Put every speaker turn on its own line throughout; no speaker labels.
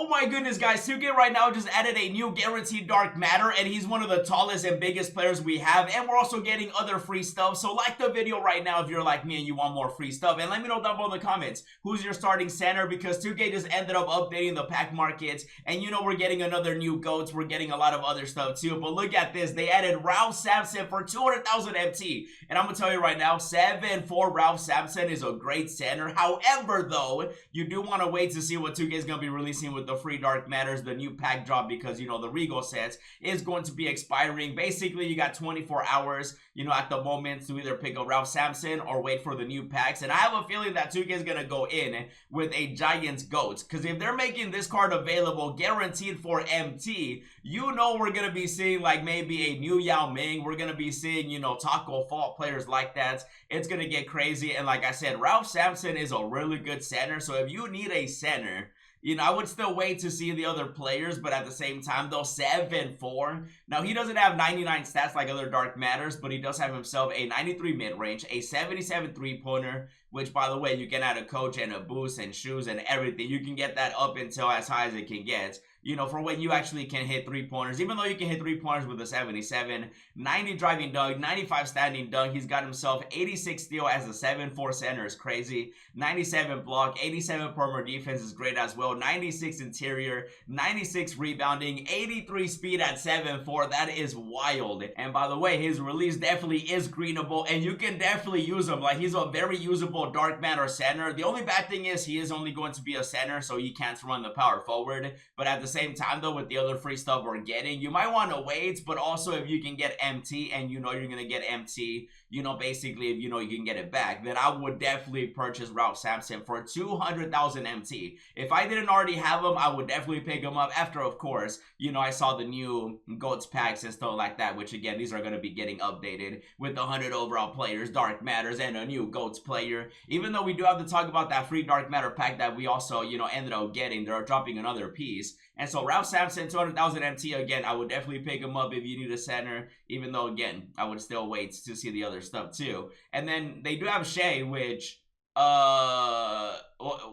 Oh my goodness, guys, 2K right now just added a new guaranteed dark matter, and he's one of the tallest and biggest players we have, and we're also getting other free stuff. So like the video right now if you're like me and you want more free stuff, and let me know down below in the comments who's your starting center, because 2K just ended up updating the pack markets, and you know we're getting another new GOATs, we're getting a lot of other stuff too. But look at this, they added Ralph Sampson for 200,000 MT, and I'm gonna tell you right now, 7-4 Ralph Sampson is a great center. However though, you do want to wait to see what 2K is gonna be releasing with the free dark matters, the new pack drop, because you know the Regal sets is going to be expiring. Basically you got 24 hours, you know, at the moment to either pick up Ralph Sampson or wait for the new packs. And I have a feeling that 2K is gonna go in with a Giants GOAT, because if they're making this card available guaranteed for MT, you know we're gonna be seeing like maybe a new Yao Ming, we're gonna be seeing, you know, Taco Fault, players like that. It's gonna get crazy. And like I said, Ralph Sampson is a really good center, so if you need a center, you know, I would still wait to see the other players, but at the same time, though, 7-4. Now, he doesn't have 99 stats like other Dark Matters, but he does have himself a 93 mid-range, a 77 three-pointer, which, by the way, you can add a coach and a boost and shoes and everything. You can get that up until as high as it can get, you know, for when you actually can hit three-pointers. Even though you can hit three-pointers with a 77, 90 driving dunk, 95 standing dunk. He's got himself 86 steal as a 7-4 center is crazy. 97 block, 87 perimeter defense is great as well. 96 interior, 96 rebounding, 83 speed at 7-4. That is wild. And by the way, his release definitely is greenable, and you can definitely use him. Like, he's a very usable dark matter center. The only bad thing is he is only going to be a center, so he can't run the power forward. But at the same time though, with the other free stuff we're getting, you might want to wait. But also if you can get MT and you know you're gonna get MT, you know, basically if you know you can get it back, then I would definitely purchase Ralph Sampson for 200,000 MT. If I didn't already have him, I would definitely pick him up after, of course, you know, I saw the new GOATs packs and stuff like that, which again, these are going to be getting updated with the 100 overall players, dark matters, and a new GOATs player. Even though we do have to talk about that free dark matter pack that we also, you know, ended up getting, they're dropping another piece. And so Ralph Sampson, 200,000 MT, again, I would definitely pick him up if you need a center, even though, again, I would still wait to see the other stuff too. And then they do have Shai, which,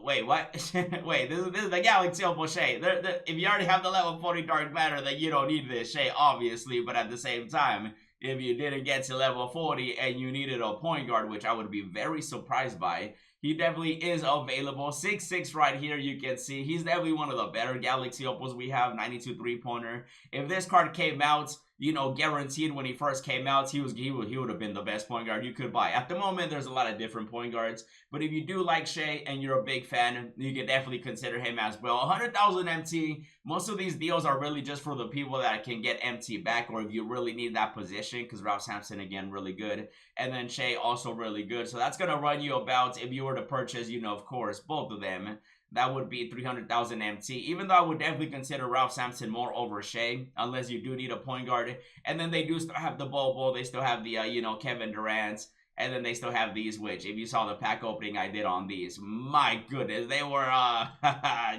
wait, what? Wait, this is the Galaxy Opal Shai. If you already have the level 40 Dark Matter, then you don't need this Shai, obviously, but at the same time, if you didn't get to level 40 and you needed a point guard, which I would be very surprised by, he definitely is available. 6'6" right here, you can see. He's definitely one of the better Galaxy Opals we have, 92 three-pointer. If this card came out, you know, guaranteed when he first came out, he would have been the best point guard you could buy. At the moment, there's a lot of different point guards, but if you do like Shai and you're a big fan, you can definitely consider him as well. 100,000 MT, most of these deals are really just for the people that can get MT back, or if you really need that position, because Ralph Sampson, again, really good, and then Shai also really good. So that's going to run you about, if you were to purchase, you know, of course, both of them, that would be 300,000 MT, even though I would definitely consider Ralph Sampson more over Shai, unless you do need a point guard. And then they do still have the Bobo, they still have the, you know, Kevin Durant, and then they still have these, which, if you saw the pack opening I did on these, my goodness, they were,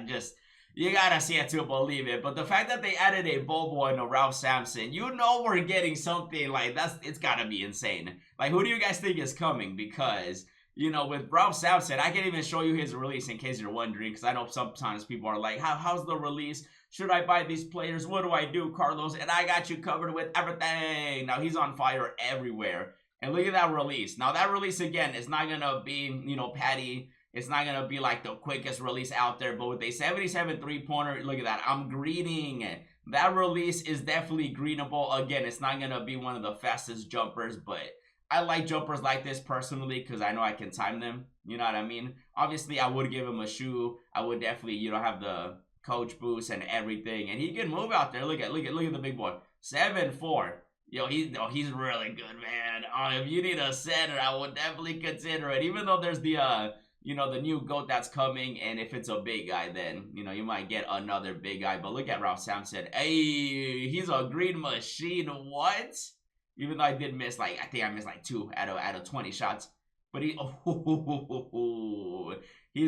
just, you gotta see it to believe it. But the fact that they added a Bobo and a Ralph Sampson, you know we're getting something, like, it's gotta be insane. Like, who do you guys think is coming? Because, you know, with Ralph Sampson, I can't even show you his release in case you're wondering, because I know sometimes people are like, how's the release? Should I buy these players? What do I do, Carlos? And I got you covered with everything. Now, he's on fire everywhere. And look at that release. Now, that release, again, is not going to be, you know, Patty. It's not going to be like the quickest release out there. But with a 77 three-pointer, look at that. I'm greening. That release is definitely greenable. Again, it's not going to be one of the fastest jumpers, but I like jumpers like this personally because I know I can time them. You know what I mean? Obviously, I would give him a shoe. I would definitely, you know, have the coach boost and everything. And he can move out there. Look at the big boy. 7'4". Yo, he's really good, man. If you need a center, I would definitely consider it. Even though there's the, you know, the new GOAT that's coming. And if it's a big guy, then, you know, you might get another big guy. But look at Ralph Sampson. Hey, he's a green machine. What? Even though I did miss, like, I think I missed like 2 out of 20 shots. But he's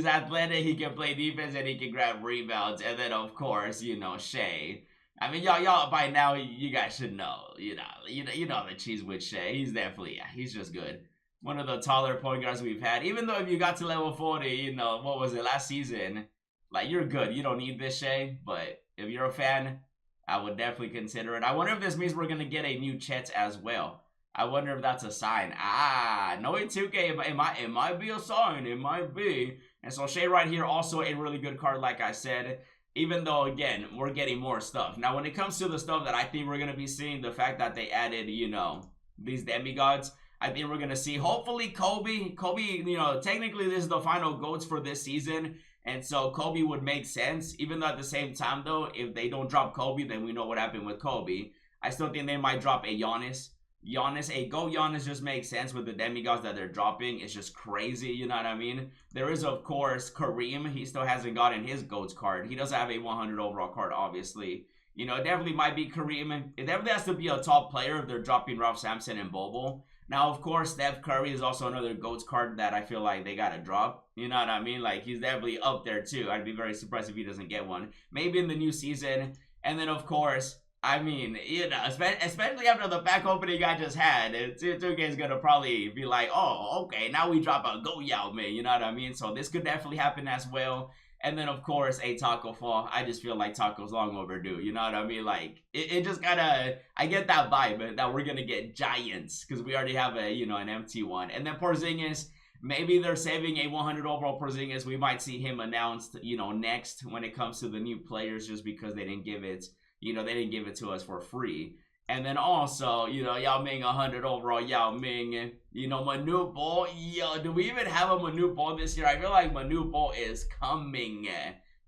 athletic, he can play defense, and he can grab rebounds. And then, of course, you know, Shai. I mean, y'all by now, you guys should know, you know the cheese with Shai. He's definitely, yeah, he's just good. One of the taller point guards we've had. Even though if you got to level 40, you know, what was it, last season? Like, you're good. You don't need this, Shay. But if you're a fan, I would definitely consider it. I wonder if this means we're going to get a new Chet as well. I wonder if that's a sign. Ah, knowing 2K, it might be a sign. It might be. And so Shay right here, also a really good card, like I said. Even though, again, we're getting more stuff. Now, when it comes to the stuff that I think we're going to be seeing, the fact that they added, you know, these demigods, I think we're going to see, hopefully, Kobe. Kobe, you know, technically this is the final GOATs for this season. And so Kobe would make sense, even though at the same time, though, if they don't drop Kobe, then we know what happened with Kobe. I still think they might drop a Giannis. A GOAT Giannis just makes sense with the demigods that they're dropping. It's just crazy, you know what I mean? There is, of course, Kareem. He still hasn't gotten his GOATs card. He doesn't have a 100 overall card, obviously. You know, it definitely might be Kareem. It definitely has to be a top player if they're dropping Ralph Sampson and Bobo. Now, of course, Steph Curry is also another GOATs card that I feel like they gotta drop. You know what I mean? Like, he's definitely up there, too. I'd be very surprised if he doesn't get one. Maybe in the new season. And then, of course, I mean, you know, especially after the pack opening I just had, 2K is gonna probably be like, oh, okay, now we drop a Go Yao Ming, you know what I mean? So this could definitely happen as well. And then, of course, a Taco Fall. I just feel like Taco's long overdue. You know what I mean? Like, it just gotta... I get that vibe that we're gonna get giants. Because we already have a, you know, an empty one. And then Porzingis, maybe they're saving a 100 overall Porzingis. We might see him announced, you know, next when it comes to the new players. Just because they didn't give it... You know, they didn't give it to us for free. And then also, you know, Yao Ming 100 overall, Yao Ming, you know, Manute Bol. Yo, do we even have a Manute Bol this year? I feel like Manute Bol is coming.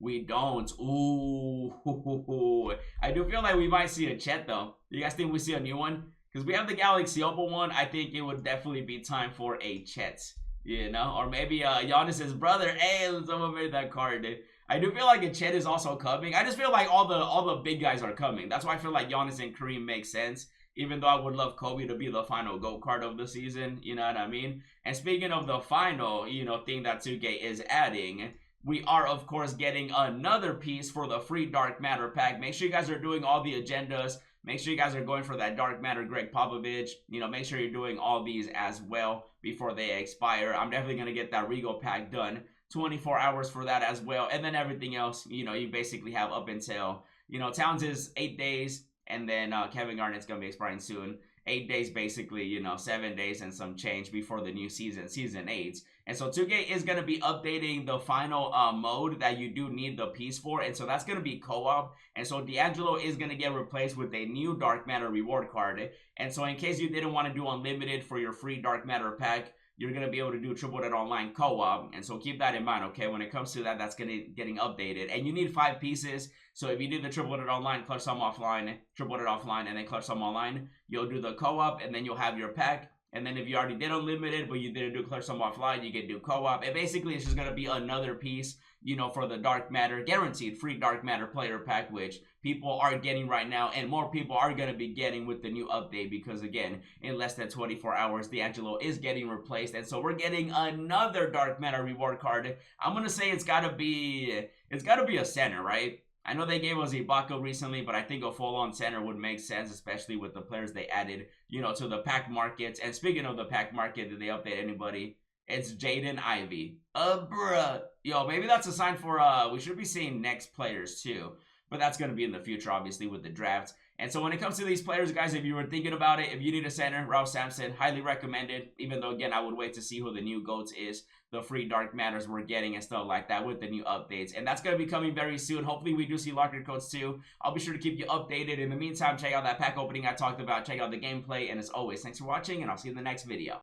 We don't. Ooh. I do feel like we might see a Chet, though. You guys think we see a new one? Because we have the Galaxy Opal one. I think it would definitely be time for a Chet. You know? Or maybe Giannis's brother. Hey, someone made that card. I do feel like a Chet is also coming. I just feel like all the big guys are coming. That's why I feel like Giannis and Kareem make sense. Even though I would love Kobe to be the final GOAT card of the season. You know what I mean? And speaking of the final, you know, thing that 2K is adding, we are, of course, getting another piece for the free Dark Matter pack. Make sure you guys are doing all the agendas. Make sure you guys are going for that Dark Matter Greg Popovich. You know, make sure you're doing all these as well before they expire. I'm definitely going to get that Regal pack done. 24 hours for that as well. And then everything else, you know, you basically have up until, you know, Towns is 8 days. And then Kevin Garnett's going to be expiring soon. 8 days, basically, you know, 7 days and some change before the new season, Season 8. And so 2K is going to be updating the final mode that you do need the piece for. And so that's going to be co-op. And so D'Angelo is going to get replaced with a new Dark Matter reward card. And so in case you didn't want to do unlimited for your free Dark Matter pack, you're going to be able to do Triple Dead Online co-op. And so keep that in mind, okay? When it comes to that, that's getting updated. And you need 5 pieces. So if you do the Triple Dead Online, clutch some offline, Triple Dead offline, and then clutch some online, you'll do the co-op, and then you'll have your pack. And then if you already did unlimited, but you didn't do clutch some offline, you can do co-op. And basically, it's just going to be another piece, you know, for the Dark Matter, guaranteed free Dark Matter player pack, which people are getting right now, and more people are going to be getting with the new update because, again, in less than 24 hours, D'Angelo is getting replaced, and so we're getting another Dark Matter reward card. I'm going to say it's got to be a center, right? I know they gave us Ibaka recently, but I think a full-on center would make sense, especially with the players they added, you know, to the pack markets. And speaking of the pack market, did they update anybody? It's Jaden Ivey. Bruh. Yo, maybe that's a sign for, we should be seeing next players too. But that's going to be in the future, obviously, with the drafts. And so when it comes to these players, guys, if you were thinking about it, if you need a center, Ralph Sampson, highly recommended. Even though, again, I would wait to see who the new GOATs is, the free Dark Matters we're getting and stuff like that with the new updates. And that's going to be coming very soon. Hopefully, we do see locker codes too. I'll be sure to keep you updated. In the meantime, check out that pack opening I talked about. Check out the gameplay. And as always, thanks for watching, and I'll see you in the next video.